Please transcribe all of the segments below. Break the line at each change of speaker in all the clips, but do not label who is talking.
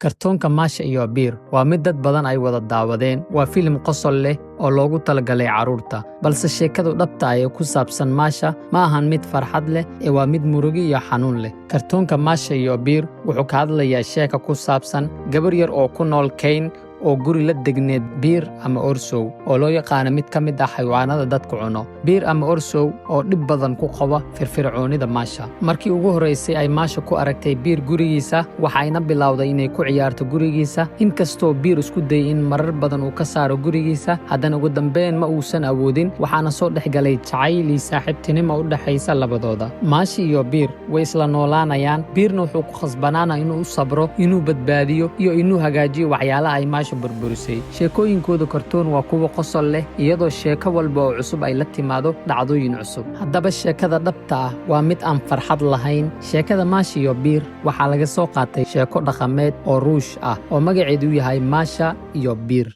kartoonka Maasha iyo Biir waa mid dad badan ay wada daawadeen. Waa filim qosol leh oo loogu talagalay carruurta, balse sheekadu dhabta ah ee ku saabsan Maasha ma ahan mid farxad leh ee waa mid murugo iyo xanuun leh. Kartoonka Maasha iyo Biir wuxuu ka hadlayaa sheeko ku saabsan gabar yar oo ku nool Kayn oo guri la degneed biir ama orsow oo loo yaqaan mid ka mid ah xayawaanada dadku cuno. Biir ama orsow oo dhib badan ku qaba firfircoonida Maasha. Markii ugu horeysay ay Maasha ku aragtay biir gurigiisa, waxayna bilowday inay ku ciyaarto gurigiisa. Inkastoo biir isku dayay in marar badan uu ka saaro gurigiisa, haddana ugu dambeyn ma uusan awoodin, waxaana soo dhexgalay jacayl iyo saaxiibtinimo u dhaxaysa labadooda. Maasha iyo biir way isla noolaanayaan. Biirna wuxuu ku khasbanaanaa inuu u sabro, inuu badbaadiyo iyo inuu hagaajiyo waxyaalaha ay Maasha burburisay. Sheekooyinkooda kartoon waa kuwa qosol leh, iyadoo sheeko walba oo cusub ay la timaado dhacdooyin cusub. Haddaba sheekada dhabta ah waa mid aan farxad lahayn. Sheekada Maasha iyo Biir waxaa laga soo qaatay sheeko dhaqameed oo Ruush ah oo magaceedu yahay Maasha iyo Biir.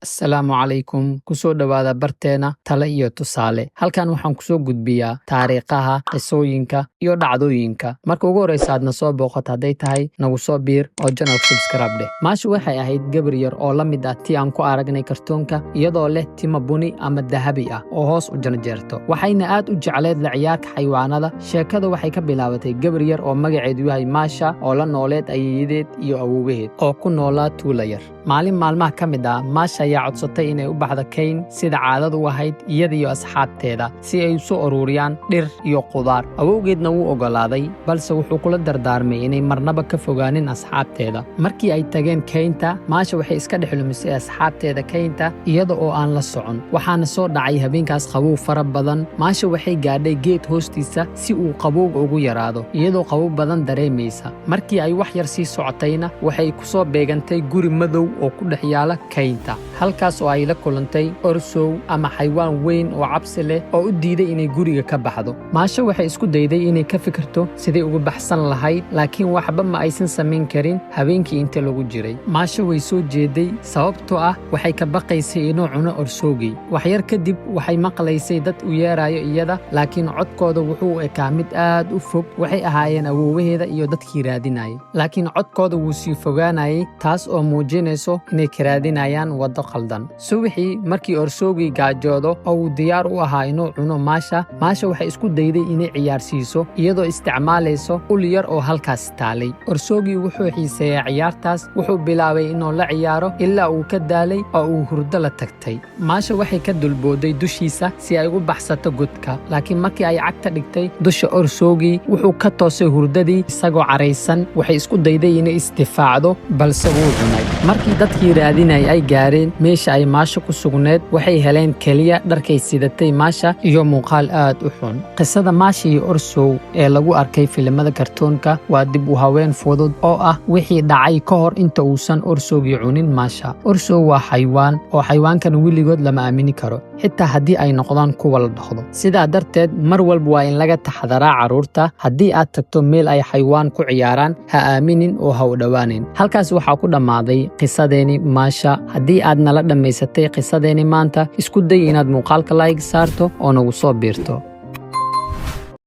Assalaamu calaykum, kusoo dhawaada barteena talo iyo tusaale. Halkan waxaan kusoo gudbiyaa taariikhaha, qisooyinka iyo dhacdooyinka. Marka ugu horeysa aadna soo booqato hadday tahay nagu soo biir oo channel subscribe dheh. Maasha waxay ahayd gabar yar oo la mid ah tii aan ku aragnay kartoonka, iyadoo leh timo buni ama dahabi ah oo hoos u janjeerto. Waxayna aad u jecleed la ciyaarka xayawaanada. Sheekadu waxay ka bilaabatay gabar yar oo magaceedu yahay Maasha oo la nooleed ayeeyadeed iyo awoowaheed oo ku noolaa tuulo yar. Maalin maalmaha ka mid ah, Maasha ayaa codsatay inay u baxdo Kayn sida caadadu u ahayd iyada iyo asxaabteeda si ay u soo ururiyaan dhir iyo qudaar. Awowgeedna wuu ogolaaday, balse wuxuu kula dardaarmay inay marnaba ka fogaanin asxaabteeda. Markii ay tageen Kaynta, Maasha waxay iska dhex lumisay asxaabteeda Kaynta iyada oo aan la socon. Waxaana soo dhacay habeenkaas qabow fara badan. Maasha waxay gaadhay geed hoostiisa si uu qabowga ugu yaraado, iyadoo qabow badan dareemaysa. Markii ay wax yar sii socotayna, waxay ku soo beegantay guri madow oo ku dhex yaala Kaynta. Halkaas oo ay la kulantay orsow ama xayawaan weyn oo cabsi leh oo u diiday inay guriga ka baxdo. Maasha waxay isku dayday inay ka fikirto sidii uga baxsan lahayd, laakiin waxba ma aysan samayn karin habeenkii inta lagu jiray. Maasha way soo jeeday sababtoo ah waxay ka baqaysay inuu cuno orsowgii. Waxyar kadib waxay maqlaysay dad u yeerayo iyada, laakiin codkooda wuxuu ekaa mid aad u fog. Waxay ahaayeen awoowaheeda iyo dadkii raadinayay, laakiin codkooda wuu sii fogaanayay, taas oo muujinayso inay ka raadinayaan waddo qaldan. Subaxii markii orsowgii gaajoodo oo uu diyaar u ahaa inuu cuno Maasha waxay isku dayday inay ciyaarsiiso iyadoo isticmaalayso ul yar oo halkaas taalay. Orsowgii wuxuu xiiseeyay ciyaartaas, wuxuu bilaabay inuu la ciyaaro ilaa uu ka daalay oo uu hurdo la tagtay. Maasha waxay ka dulbooday dushiisa si ay ugu baxsato godka, laakiin markii ay cagta dhigtay dusha orsowgii, wuxuu ka toosay hurdadii isagoo caraysan. Waxay isku dayday inay isdifaacdo, balse wuu cunay. Markii dadkii raadinayay ay gaareen meesha ay Maasha ku sugneed, waxay heleen keliya dharkay sidatay Maasha iyo muuqaal aad u xun. Qisada Maasha iyo orsow ee lagu arkay filimada kartoonka waa dib u haween fudud oo ah wixii dhacay ka hor inta uusan orsowgii cunin Maasha. Orsow waa xayawaan oo xayawaankan weligood lama aamini karo, xitaa haddii ay noqdaan kuwa la dhaqdo. Sidaa darteed, mar walba waa in laga taxadaraa carruurta. Haddii aad tagto meel ay xayawaan ku ciyaaraan, ha aaminin oo ha u dhowaanin. Halkaas waxaa ku dhammaaday qisadeeni Maasha. Haddii aad nala dhammaysatay qisadeeni maanta, isku day inaad muuqaalka like saarto oo nagu soo biirto.